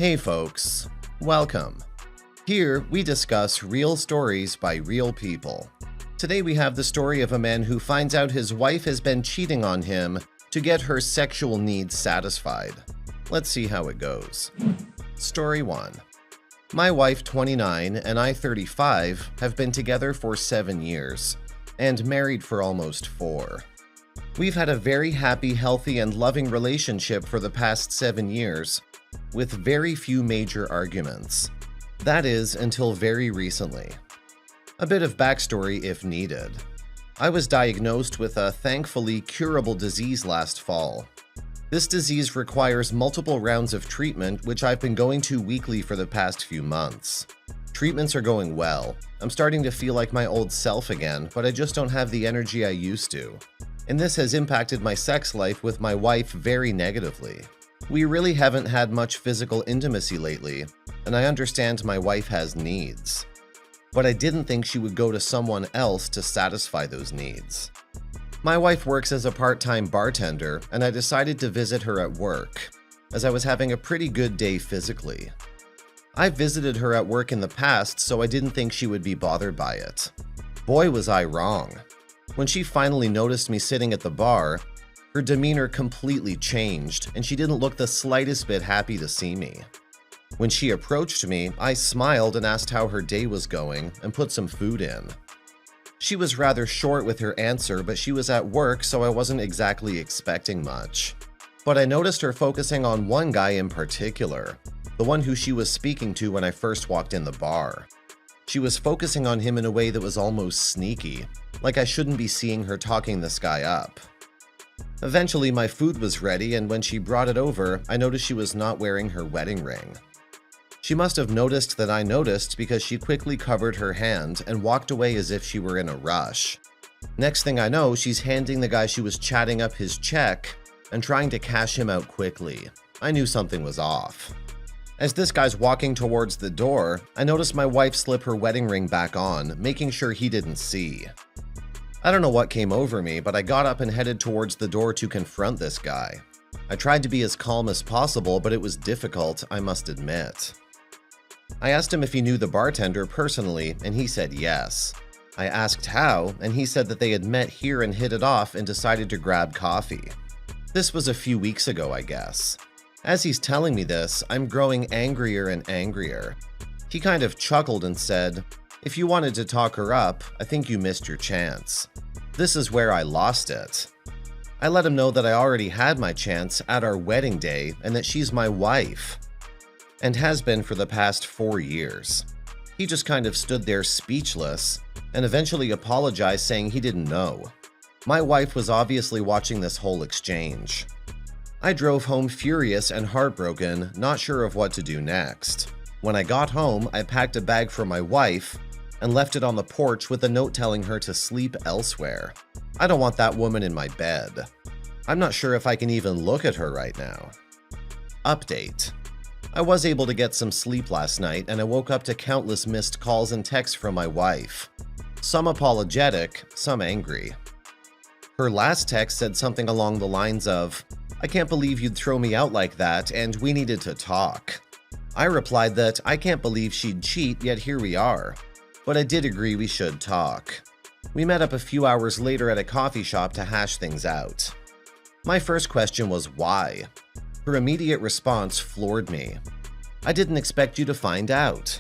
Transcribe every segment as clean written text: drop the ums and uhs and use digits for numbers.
Hey folks, welcome. Here we discuss real stories by real people. Today we have the story of a man who finds out his wife has been cheating on him to get her sexual needs satisfied. Let's see how it goes. Story 1. My wife, 29, and I, 35, have been together for 7 years and married for almost 4. We've had a very happy, healthy, and loving relationship for the past 7 years, with very few major arguments. That is, until very recently. A bit of backstory if needed. I was diagnosed with a thankfully curable disease last fall. This disease requires multiple rounds of treatment, which I've been going to weekly for the past few months. Treatments are going well. I'm starting to feel like my old self again, but I just don't have the energy I used to. And this has impacted my sex life with my wife very negatively. We really haven't had much physical intimacy lately, and I understand my wife has needs. But I didn't think she would go to someone else to satisfy those needs. My wife works as a part-time bartender, and I decided to visit her at work, as I was having a pretty good day physically. I've visited her at work in the past, so I didn't think she would be bothered by it. Boy, was I wrong. When she finally noticed me sitting at the bar, her demeanor completely changed, and she didn't look the slightest bit happy to see me. When she approached me, I smiled and asked how her day was going and put some food in. She was rather short with her answer, but she was at work, so I wasn't exactly expecting much. But I noticed her focusing on one guy in particular, the one who she was speaking to when I first walked in the bar. She was focusing on him in a way that was almost sneaky, like I shouldn't be seeing her talking this guy up. Eventually, my food was ready, and when she brought it over, I noticed she was not wearing her wedding ring. She must have noticed that I noticed because she quickly covered her hand and walked away as if she were in a rush. Next thing I know, she's handing the guy she was chatting up his check and trying to cash him out quickly. I knew something was off. As this guy's walking towards the door, I noticed my wife slip her wedding ring back on, making sure he didn't see. I don't know what came over me, but I got up and headed towards the door to confront this guy. I tried to be as calm as possible, but it was difficult, I must admit. I asked him if he knew the bartender personally, and he said yes. I asked how, and he said that they had met here and hit it off and decided to grab coffee. This was a few weeks ago, I guess. As he's telling me this, I'm growing angrier and angrier. He kind of chuckled and said, "If you wanted to talk her up, I think you missed your chance." This is where I lost it. I let him know that I already had my chance at our wedding day and that she's my wife, and has been for the past 4 years. He just kind of stood there speechless and eventually apologized, saying he didn't know. My wife was obviously watching this whole exchange. I drove home furious and heartbroken, not sure of what to do next. When I got home, I packed a bag for my wife and left it on the porch with a note telling her to sleep elsewhere. I don't want that woman in my bed. I'm not sure if I can even look at her right now. Update. I was able to get some sleep last night, and I woke up to countless missed calls and texts from my wife. Some apologetic, some angry. Her last text said something along the lines of, "I can't believe you'd throw me out like that, and we needed to talk." I replied that I can't believe she'd cheat, yet here we are. But I did agree we should talk. We met up a few hours later at a coffee shop to hash things out. My first question was why? Her immediate response floored me. "I didn't expect you to find out."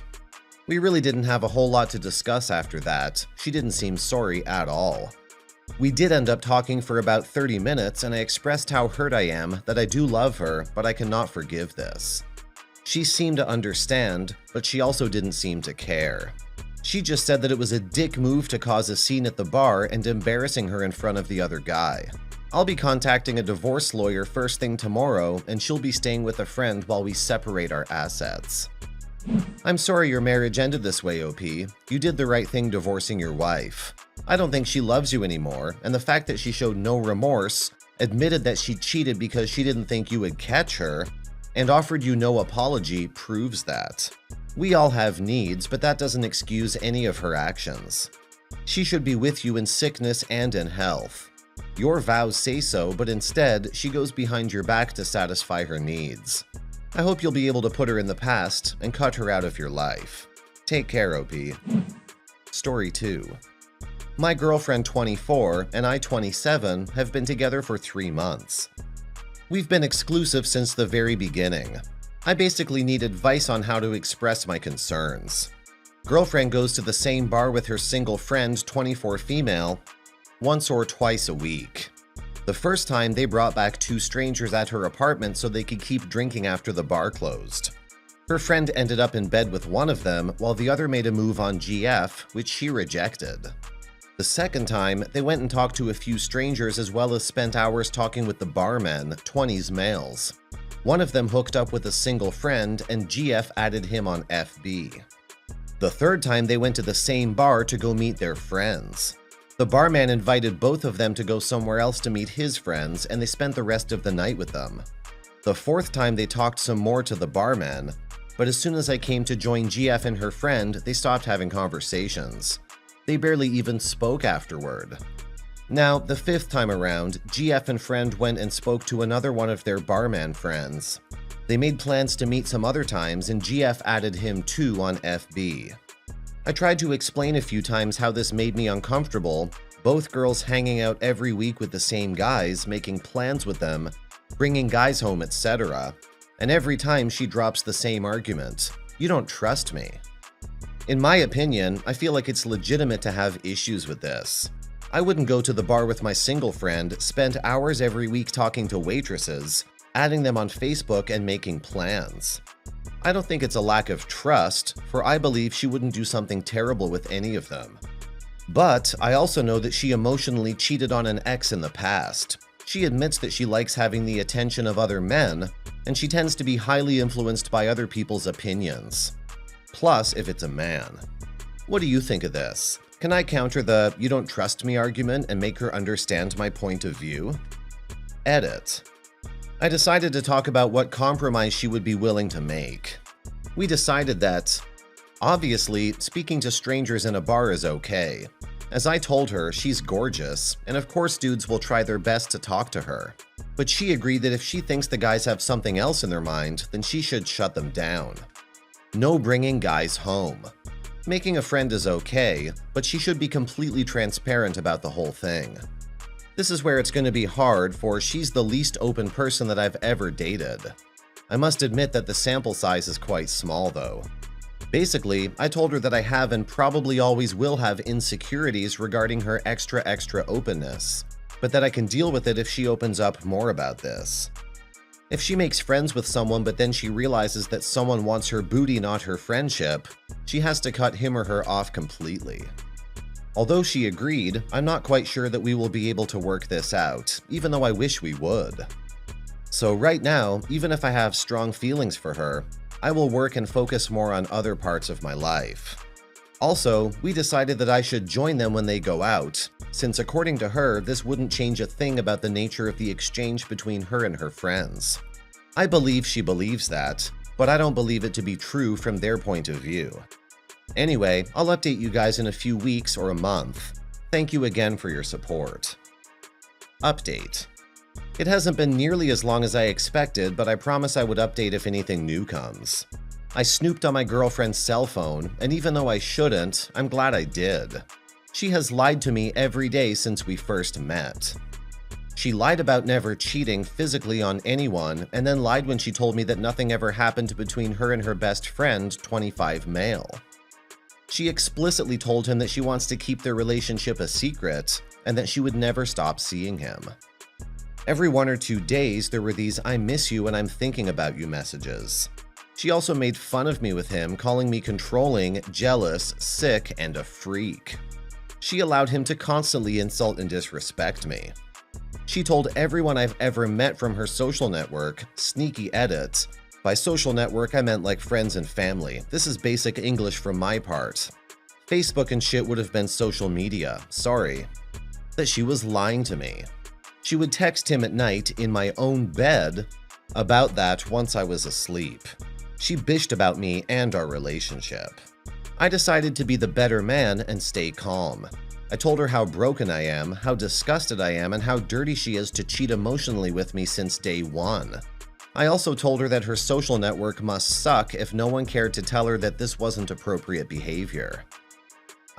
We really didn't have a whole lot to discuss after that. She didn't seem sorry at all. We did end up talking for about 30 minutes, and I expressed how hurt I am, that I do love her, but I cannot forgive this. She seemed to understand, but she also didn't seem to care. She just said that it was a dick move to cause a scene at the bar and embarrassing her in front of the other guy. I'll be contacting a divorce lawyer first thing tomorrow, and she'll be staying with a friend while we separate our assets. I'm sorry your marriage ended this way, OP. You did the right thing divorcing your wife. I don't think she loves you anymore, and the fact that she showed no remorse, admitted that she cheated because she didn't think you would catch her, and offered you no apology proves that. We all have needs, but that doesn't excuse any of her actions. She should be with you in sickness and in health. Your vows say so, but instead, she goes behind your back to satisfy her needs. I hope you'll be able to put her in the past and cut her out of your life. Take care, OP. Story 2. My girlfriend 24 and I 27 have been together for 3 months. We've been exclusive since the very beginning. I basically need advice on how to express my concerns. Girlfriend goes to the same bar with her single friend 24 female once or twice a week. The first time they brought back 2 strangers at her apartment so they could keep drinking after the bar closed. Her friend ended up in bed with one of them while the other made a move on GF, which she rejected. The second time, they went and talked to a few strangers as well as spent hours talking with the barmen, 20s males. One of them hooked up with a single friend and GF added him on FB. The third time, they went to the same bar to go meet their friends. The barman invited both of them to go somewhere else to meet his friends, and they spent the rest of the night with them. The fourth time, they talked some more to the barman, but as soon as I came to join GF and her friend, they stopped having conversations. They barely even spoke afterward. Now, the fifth time around, GF and friend went and spoke to another one of their barman friends. They made plans to meet some other times, and GF added him too on FB. I tried to explain a few times how this made me uncomfortable, both girls hanging out every week with the same guys, making plans with them, bringing guys home, etc. And every time she drops the same argument, "You don't trust me." In my opinion, I feel like it's legitimate to have issues with this. I wouldn't go to the bar with my single friend, spend hours every week talking to waitresses, adding them on Facebook and making plans. I don't think it's a lack of trust, for I believe she wouldn't do something terrible with any of them. But I also know that she emotionally cheated on an ex in the past. She admits that she likes having the attention of other men, and she tends to be highly influenced by other people's opinions. Plus, if it's a man. What do you think of this? Can I counter the "you don't trust me" argument and make her understand my point of view? Edit. I decided to talk about what compromise she would be willing to make. We decided that, obviously, speaking to strangers in a bar is okay. As I told her, she's gorgeous, and of course dudes will try their best to talk to her. But she agreed that if she thinks the guys have something else in their mind, then she should shut them down. No bringing guys home. Making a friend is okay, but she should be completely transparent about the whole thing. This is where it's going to be hard, for she's the least open person that I've ever dated. I must admit that the sample size is quite small though. Basically, I told her that I have and probably always will have insecurities regarding her extra openness, but that I can deal with it if she opens up more about this. If she makes friends with someone but then she realizes that someone wants her booty, not her friendship, she has to cut him or her off completely. Although she agreed, I'm not quite sure that we will be able to work this out, even though I wish we would. So right now, even if I have strong feelings for her, I will work and focus more on other parts of my life. Also, we decided that I should join them when they go out, since according to her, this wouldn't change a thing about the nature of the exchange between her and her friends. I believe she believes that, but I don't believe it to be true from their point of view. Anyway, I'll update you guys in a few weeks or a month. Thank you again for your support. Update. It hasn't been nearly as long as I expected, but I promise I would update if anything new comes. I snooped on my girlfriend's cell phone, and even though I shouldn't, I'm glad I did. She has lied to me every day since we first met. She lied about never cheating physically on anyone, and then lied when she told me that nothing ever happened between her and her best friend, 25 male. She explicitly told him that she wants to keep their relationship a secret, and that she would never stop seeing him. Every 1 or 2 days, there were these "I miss you and I'm thinking about you" messages. She also made fun of me with him, calling me controlling, jealous, sick, and a freak. She allowed him to constantly insult and disrespect me. She told everyone I've ever met from her social network, sneaky edit. By social network, I meant like friends and family. This is basic English from my part. Facebook and shit would have been social media, sorry. That she was lying to me. She would text him at night in my own bed about that once I was asleep. She bitched about me and our relationship. I decided to be the better man and stay calm. I told her how broken I am, how disgusted I am, and how dirty she is to cheat emotionally with me since day one. I also told her that her social network must suck if no one cared to tell her that this wasn't appropriate behavior.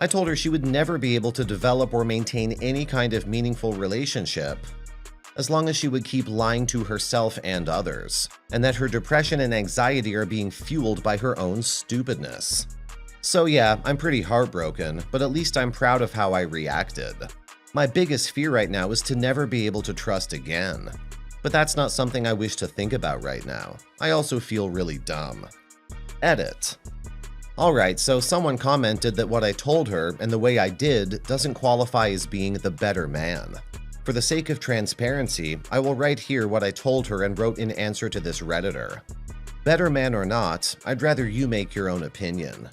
I told her she would never be able to develop or maintain any kind of meaningful relationship as long as she would keep lying to herself and others, and that her depression and anxiety are being fueled by her own stupidness. So yeah, I'm pretty heartbroken, but at least I'm proud of how I reacted. My biggest fear right now is to never be able to trust again. But that's not something I wish to think about right now. I also feel really dumb. Edit. Alright, so someone commented that what I told her and the way I did doesn't qualify as being the better man. For the sake of transparency, I will write here what I told her and wrote in answer to this Redditor. Better man or not, I'd rather you make your own opinion.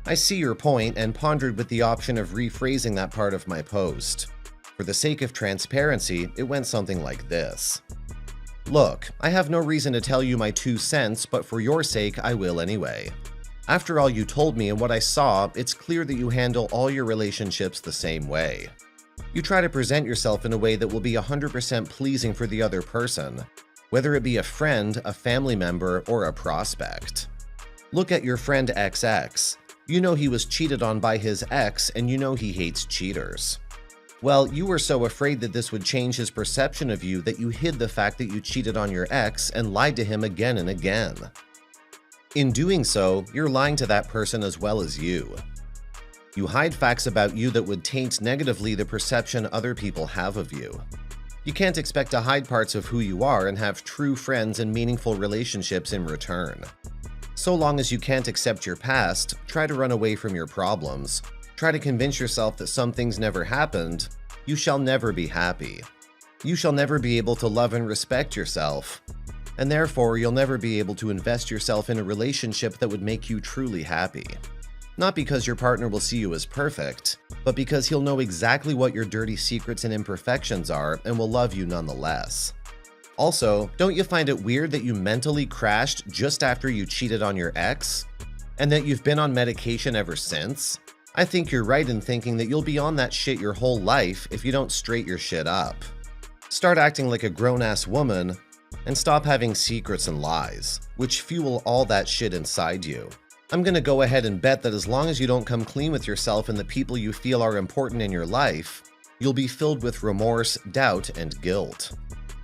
I see your point and pondered with the option of rephrasing that part of my post. For the sake of transparency, it went something like this. Look, I have no reason to tell you my 2 cents, but for your sake, I will anyway. After all you told me and what I saw, it's clear that you handle all your relationships the same way. You try to present yourself in a way that will be 100% pleasing for the other person, whether it be a friend, a family member, or a prospect. Look at your friend XX. You know he was cheated on by his ex, and you know he hates cheaters. Well, you were so afraid that this would change his perception of you that you hid the fact that you cheated on your ex and lied to him again and again. In doing so, you're lying to that person as well as you. You hide facts about you that would taint negatively the perception other people have of you. You can't expect to hide parts of who you are and have true friends and meaningful relationships in return. So long as you can't accept your past, try to run away from your problems. Try to convince yourself that some things never happened. You shall never be happy. You shall never be able to love and respect yourself. And therefore, you'll never be able to invest yourself in a relationship that would make you truly happy. Not because your partner will see you as perfect, but because he'll know exactly what your dirty secrets and imperfections are and will love you nonetheless. Also, don't you find it weird that you mentally crashed just after you cheated on your ex? And that you've been on medication ever since? I think you're right in thinking that you'll be on that shit your whole life if you don't straighten your shit up. Start acting like a grown-ass woman and stop having secrets and lies, which fuel all that shit inside you. I'm gonna go ahead and bet that as long as you don't come clean with yourself and the people you feel are important in your life, you'll be filled with remorse, doubt, and guilt.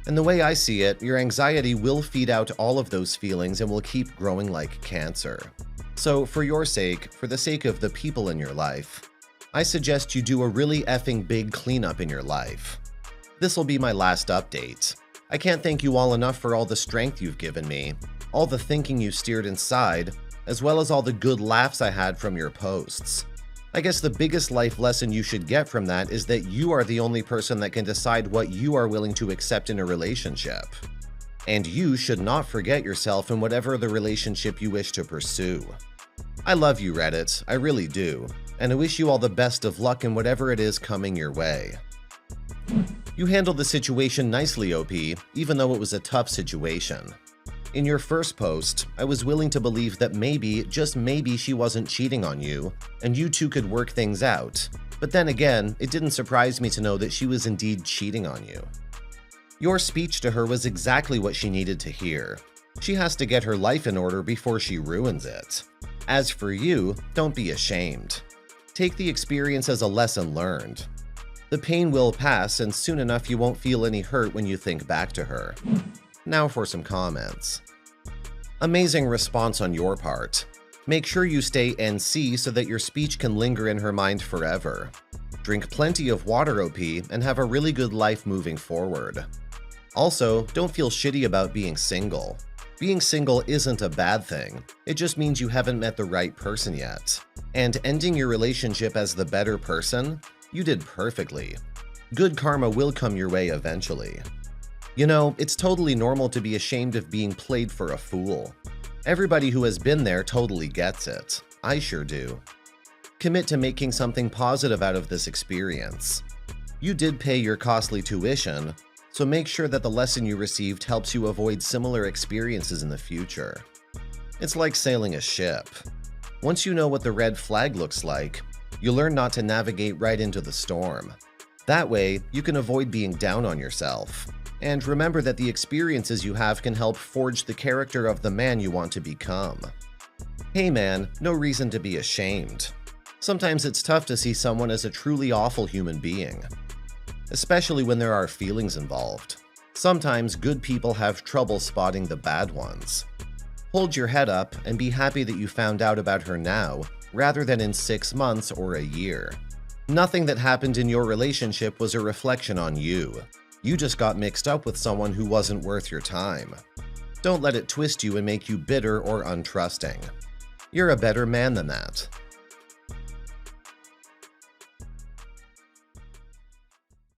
And the way I see it, your anxiety will feed out all of those feelings and will keep growing like cancer. So for your sake, for the sake of the people in your life, I suggest you do a really effing big cleanup in your life. This'll be my last update. I can't thank you all enough for all the strength you've given me, all the thinking you steered inside, as well as all the good laughs I had from your posts. I guess the biggest life lesson you should get from that is that you are the only person that can decide what you are willing to accept in a relationship. And you should not forget yourself in whatever the relationship you wish to pursue. I love you, Reddit, I really do, and I wish you all the best of luck in whatever it is coming your way. You handled the situation nicely, OP, even though it was a tough situation. In your first post, I was willing to believe that maybe, just maybe, she wasn't cheating on you, and you two could work things out. But then again, it didn't surprise me to know that she was indeed cheating on you. Your speech to her was exactly what she needed to hear. She has to get her life in order before she ruins it. As for you, don't be ashamed. Take the experience as a lesson learned. The pain will pass, and soon enough you won't feel any hurt when you think back to her. Now for some comments. Amazing response on your part. Make sure you stay NC so that your speech can linger in her mind forever. Drink plenty of water, OP, and have a really good life moving forward. Also, don't feel shitty about being single. Being single isn't a bad thing. It just means you haven't met the right person yet. And ending your relationship as the better person? You did perfectly. Good karma will come your way eventually. You know, it's totally normal to be ashamed of being played for a fool. Everybody who has been there totally gets it. I sure do. Commit to making something positive out of this experience. You did pay your costly tuition, so make sure that the lesson you received helps you avoid similar experiences in the future. It's like sailing a ship. Once you know what the red flag looks like, you learn not to navigate right into the storm. That way, you can avoid being down on yourself. And remember that the experiences you have can help forge the character of the man you want to become. Hey man, no reason to be ashamed. Sometimes it's tough to see someone as a truly awful human being, especially when there are feelings involved. Sometimes good people have trouble spotting the bad ones. Hold your head up and be happy that you found out about her now, rather than in 6 months or a year. Nothing that happened in your relationship was a reflection on you. You just got mixed up with someone who wasn't worth your time. Don't let it twist you and make you bitter or untrusting. You're a better man than that.